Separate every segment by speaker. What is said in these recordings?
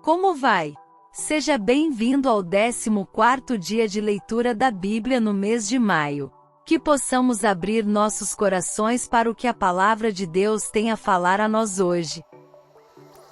Speaker 1: Como vai? Seja bem-vindo ao 14º dia de leitura da Bíblia no mês de maio. Que possamos abrir nossos corações para o que a palavra de Deus tem a falar a nós hoje.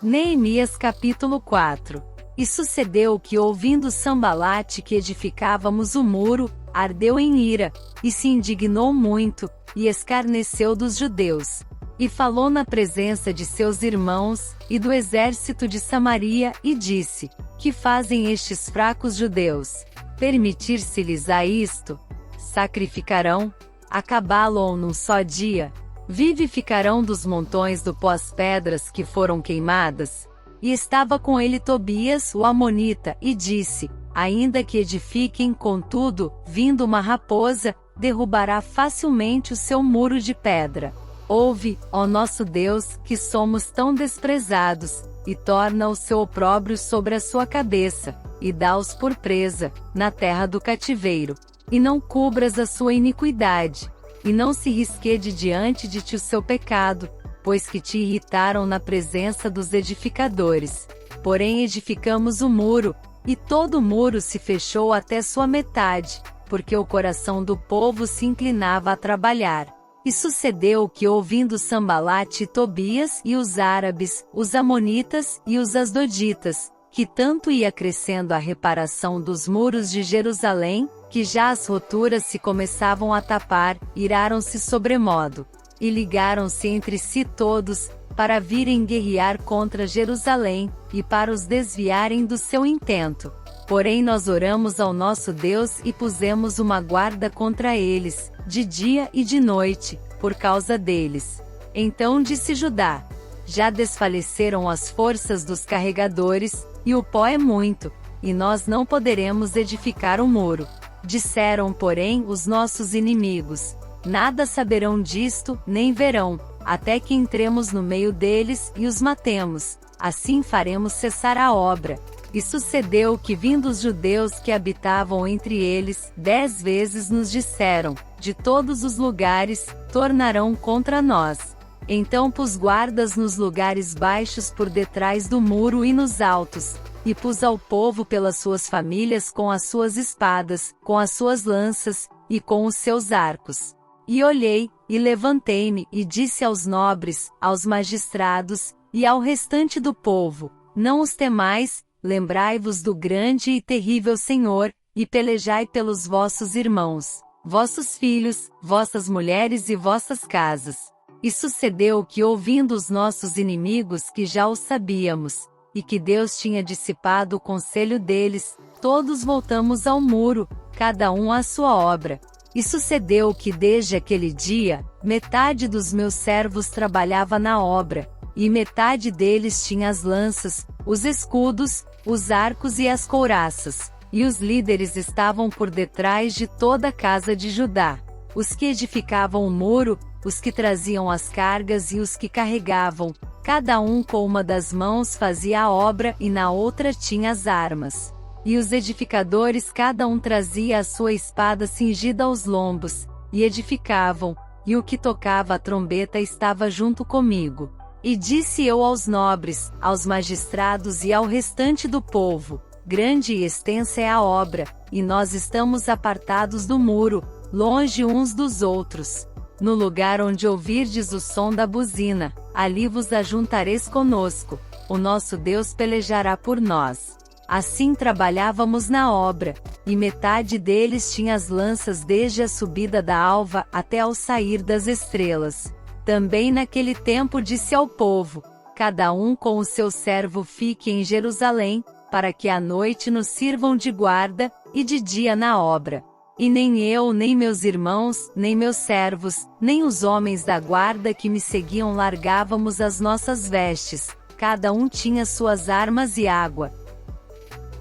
Speaker 1: Neemias capítulo 4. E sucedeu que, ouvindo Sambalate que edificávamos o muro, ardeu em ira, e se indignou muito, e escarneceu dos judeus. E falou na presença de seus irmãos, e do exército de Samaria, e disse: Que fazem estes fracos judeus? Permitir-se-lhes a isto? Sacrificarão? Acabá-lo num só dia? Vivificarão dos montões do pó as pedras que foram queimadas? E estava com ele Tobias, o amonita, e disse: Ainda que edifiquem, contudo, vindo uma raposa, derrubará facilmente o seu muro de pedra. Ouve, ó nosso Deus, que somos tão desprezados, e torna o seu opróbrio sobre a sua cabeça, e dá-os por presa, na terra do cativeiro. E não cubras a sua iniquidade, e não se risquede diante de ti o seu pecado, pois que te irritaram na presença dos edificadores. Porém edificamos o muro, e todo o muro se fechou até sua metade, porque o coração do povo se inclinava a trabalhar. E sucedeu que, ouvindo Sambalate e Tobias e os árabes, os amonitas e os asdoditas, que tanto ia crescendo a reparação dos muros de Jerusalém, que já as roturas se começavam a tapar, iraram-se sobremodo, e ligaram-se entre si todos, para virem guerrear contra Jerusalém, e para os desviarem do seu intento. Porém nós oramos ao nosso Deus e pusemos uma guarda contra eles, de dia e de noite, por causa deles. Então disse Judá: Já desfaleceram as forças dos carregadores, e o pó é muito, e nós não poderemos edificar o muro. Disseram, porém, os nossos inimigos: Nada saberão disto, nem verão, até que entremos no meio deles e os matemos. Assim faremos cessar a obra. E sucedeu que, vindo os judeus que habitavam entre eles, 10 vezes nos disseram: De todos os lugares, tornarão contra nós. Então pus guardas nos lugares baixos por detrás do muro e nos altos, e pus ao povo pelas suas famílias com as suas espadas, com as suas lanças, e com os seus arcos. E olhei, e levantei-me, e disse aos nobres, aos magistrados, e ao restante do povo: Não os temais, lembrai-vos do grande e terrível Senhor, e pelejai pelos vossos irmãos, vossos filhos, vossas mulheres e vossas casas. E sucedeu que, ouvindo os nossos inimigos que já o sabíamos, e que Deus tinha dissipado o conselho deles, todos voltamos ao muro, cada um à sua obra. E sucedeu que desde aquele dia, metade dos meus servos trabalhava na obra, e metade deles tinha as lanças, os escudos, os arcos e as couraças, e os líderes estavam por detrás de toda a casa de Judá. Os que edificavam o muro, os que traziam as cargas e os que carregavam, cada um com uma das mãos fazia a obra e na outra tinha as armas. E os edificadores cada um trazia a sua espada cingida aos lombos, e edificavam, e o que tocava a trombeta estava junto comigo. E disse eu aos nobres, aos magistrados e ao restante do povo: Grande e extensa é a obra, e nós estamos apartados do muro, longe uns dos outros. No lugar onde ouvirdes o som da buzina, ali vos ajuntareis conosco, o nosso Deus pelejará por nós. Assim trabalhávamos na obra, e metade deles tinha as lanças desde a subida da alva até ao sair das estrelas. Também naquele tempo disse ao povo: Cada um com o seu servo fique em Jerusalém, para que à noite nos sirvam de guarda, e de dia na obra. E nem eu, nem meus irmãos, nem meus servos, nem os homens da guarda que me seguiam largávamos as nossas vestes, cada um tinha suas armas e água.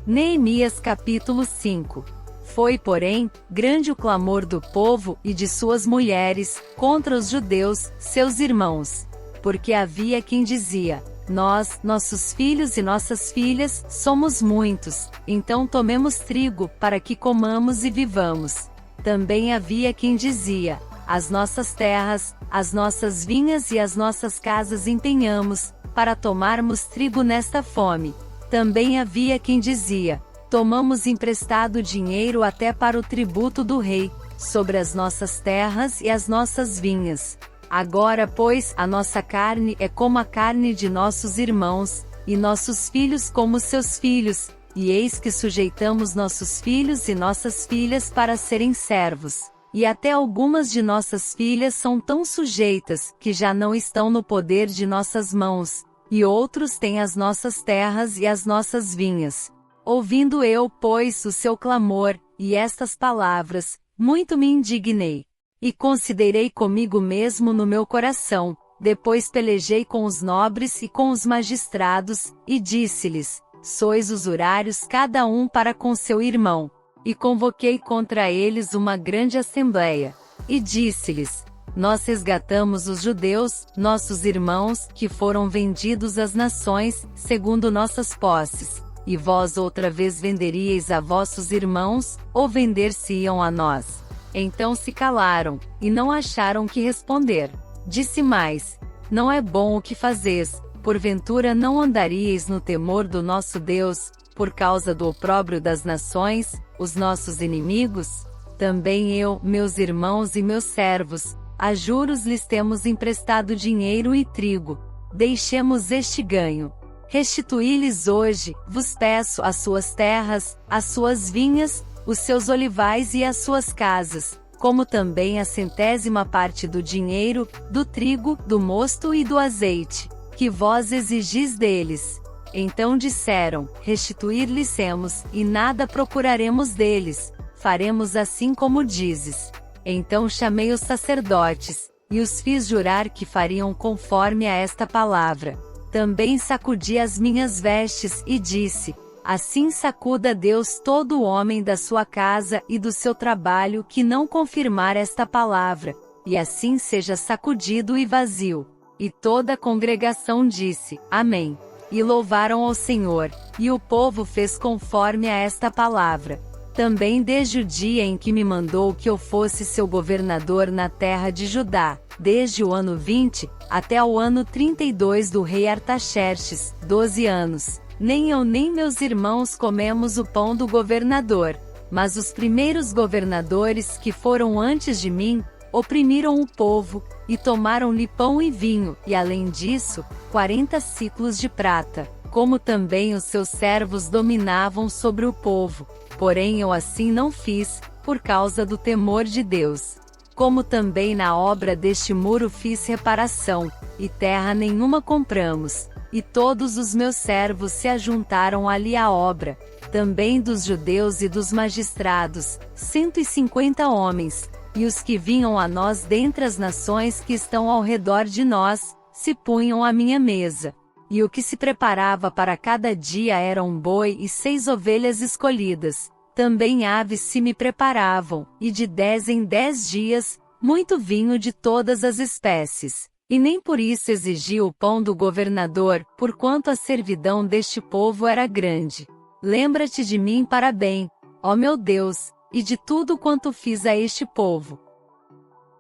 Speaker 1: Neemias capítulo 5. Foi, porém, grande o clamor do povo e de suas mulheres, contra os judeus, seus irmãos. Porque havia quem dizia: Nós, nossos filhos e nossas filhas, somos muitos, então tomemos trigo, para que comamos e vivamos. Também havia quem dizia: As nossas terras, as nossas vinhas e as nossas casas empenhamos, para tomarmos trigo nesta fome. Também havia quem dizia: tomamos emprestado dinheiro até para o tributo do rei, sobre as nossas terras e as nossas vinhas. Agora, pois, a nossa carne é como a carne de nossos irmãos, e nossos filhos como seus filhos, e eis que sujeitamos nossos filhos e nossas filhas para serem servos. E até algumas de nossas filhas são tão sujeitas, que já não estão no poder de nossas mãos, e outros têm as nossas terras e as nossas vinhas. Ouvindo eu, pois, o seu clamor, e estas palavras, muito me indignei. E considerei comigo mesmo no meu coração, depois pelejei com os nobres e com os magistrados, e disse-lhes: sois usurários cada um para com seu irmão. E convoquei contra eles uma grande assembleia. E disse-lhes: nós resgatamos os judeus, nossos irmãos, que foram vendidos às nações, segundo nossas posses. E vós outra vez venderíeis a vossos irmãos, ou vender-se-iam a nós? Então se calaram, e não acharam que responder. Disse mais: não é bom o que fazes, porventura não andaríeis no temor do nosso Deus, por causa do opróbrio das nações, os nossos inimigos? Também eu, meus irmãos e meus servos, a juros lhes temos emprestado dinheiro e trigo. Deixemos este ganho. Restituí-lhes hoje, vos peço, as suas terras, as suas vinhas, os seus olivais e as suas casas, como também a 100ª parte do dinheiro, do trigo, do mosto e do azeite, que vós exigis deles. Então disseram: restituir-lhes-emos, e nada procuraremos deles, faremos assim como dizes. Então chamei os sacerdotes, e os fiz jurar que fariam conforme a esta palavra. Também sacudi as minhas vestes, e disse: assim sacuda Deus todo o homem da sua casa e do seu trabalho que não confirmar esta palavra, e assim seja sacudido e vazio. E toda a congregação disse: Amém. E louvaram ao Senhor, e o povo fez conforme a esta palavra. Também desde o dia em que me mandou que eu fosse seu governador na terra de Judá, desde o ano 20, até o ano 32 do rei Artaxerxes, 12 anos. Nem eu nem meus irmãos comemos o pão do governador, mas os primeiros governadores que foram antes de mim, oprimiram o povo, e tomaram-lhe pão e vinho, e além disso, 40 siclos de prata, como também os seus servos dominavam sobre o povo. Porém eu assim não fiz, por causa do temor de Deus. Como também na obra deste muro fiz reparação, e terra nenhuma compramos, e todos os meus servos se ajuntaram ali à obra, também dos judeus e dos magistrados, 150 homens, e os que vinham a nós dentre as nações que estão ao redor de nós, se punham à minha mesa. E o que se preparava para cada dia era um boi e 6 ovelhas escolhidas. Também aves se me preparavam, e de 10 em 10 dias, muito vinho de todas as espécies. E nem por isso exigi o pão do governador, porquanto a servidão deste povo era grande. Lembra-te de mim para bem, ó meu Deus, e de tudo quanto fiz a este povo.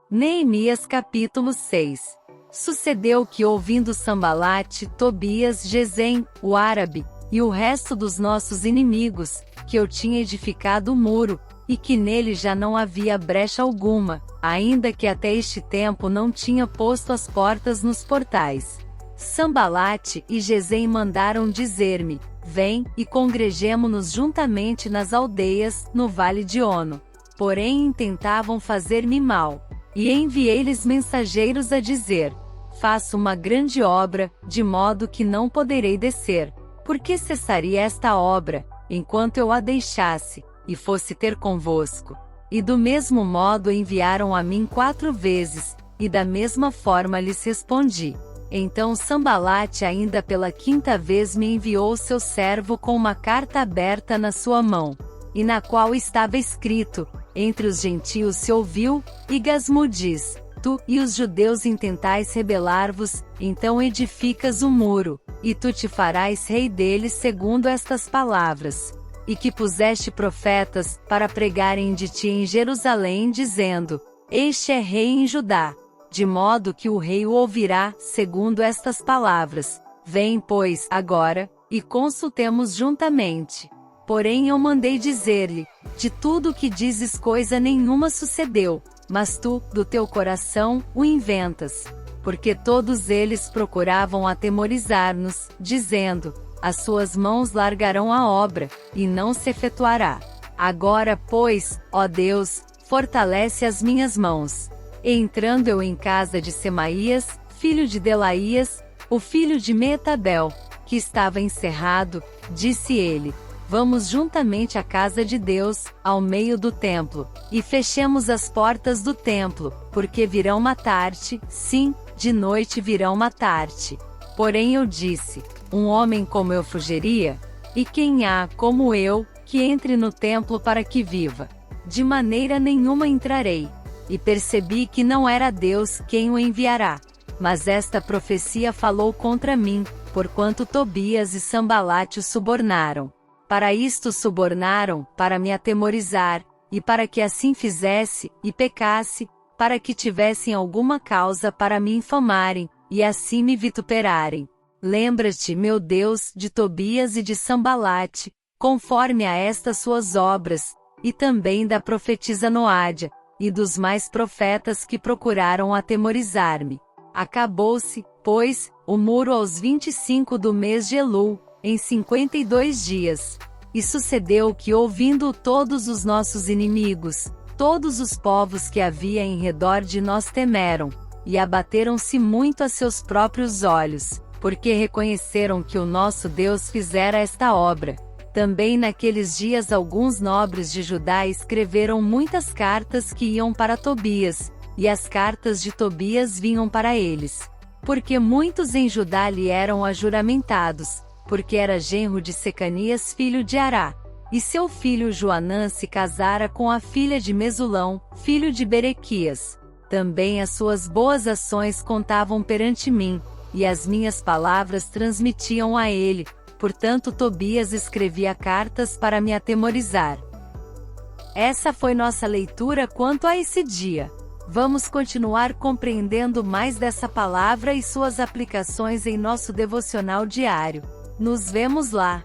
Speaker 1: Neemias capítulo 6. Sucedeu que, ouvindo Sambalate, Tobias, Gesem, o árabe, e o resto dos nossos inimigos, que eu tinha edificado o muro, e que nele já não havia brecha alguma, ainda que até este tempo não tinha posto as portas nos portais. Sambalate e Gesem mandaram dizer-me: vem, e congrejemo-nos juntamente nas aldeias, no vale de Ono. Porém intentavam fazer-me mal. E enviei-lhes mensageiros a dizer: faço uma grande obra, de modo que não poderei descer. Por que cessaria esta obra, enquanto eu a deixasse, e fosse ter convosco? E do mesmo modo enviaram a mim 4 vezes, e da mesma forma lhes respondi. Então Sambalate ainda pela 5ª vez me enviou seu servo com uma carta aberta na sua mão, e na qual estava escrito: entre os gentios se ouviu, e Gasmu diz: tu e os judeus intentais rebelar-vos, então edificas o muro, e tu te farás rei deles segundo estas palavras. E que puseste profetas, para pregarem de ti em Jerusalém, dizendo: este é rei em Judá. De modo que o rei o ouvirá, segundo estas palavras. Vem, pois, agora, e consultemos juntamente. Porém eu mandei dizer-lhe, de tudo o que dizes coisa nenhuma sucedeu, mas tu, do teu coração, o inventas. Porque todos eles procuravam atemorizar-nos, dizendo, as suas mãos largarão a obra, e não se efetuará. Agora, pois, ó Deus, fortalece as minhas mãos. E entrando eu em casa de Semaías, filho de Delaías, o filho de Meetabel, que estava encerrado, disse ele, vamos juntamente à casa de Deus, ao meio do templo, e fechemos as portas do templo, porque virão matar-te, sim, de noite virão matar-te. Porém eu disse, um homem como eu fugiria? E quem há, como eu, que entre no templo para que viva? De maneira nenhuma entrarei. E percebi que não era Deus quem o enviará. Mas esta profecia falou contra mim, porquanto Tobias e Sambalate o subornaram. Para isto subornaram, para me atemorizar, e para que assim fizesse, e pecasse, para que tivessem alguma causa para me infamarem, e assim me vituperarem. Lembra-te, meu Deus, de Tobias e de Sambalate, conforme a estas suas obras, e também da profetisa Noádia, e dos mais profetas que procuraram atemorizar-me. Acabou-se, pois, o muro aos 25 do mês de Elul, em 52 dias. E sucedeu que ouvindo todos os nossos inimigos, todos os povos que havia em redor de nós temeram, e abateram-se muito a seus próprios olhos, porque reconheceram que o nosso Deus fizera esta obra. Também naqueles dias alguns nobres de Judá escreveram muitas cartas que iam para Tobias, e as cartas de Tobias vinham para eles. Porque muitos em Judá lhe eram ajuramentados, porque era genro de Secanias filho de Ará. E seu filho Joanã se casara com a filha de Mesulão, filho de Berequias. Também as suas boas ações contavam perante mim, e as minhas palavras transmitiam a ele, portanto Tobias escrevia cartas para me atemorizar. Essa foi nossa leitura quanto a esse dia. Vamos continuar compreendendo mais dessa palavra e suas aplicações em nosso devocional diário. Nos vemos lá!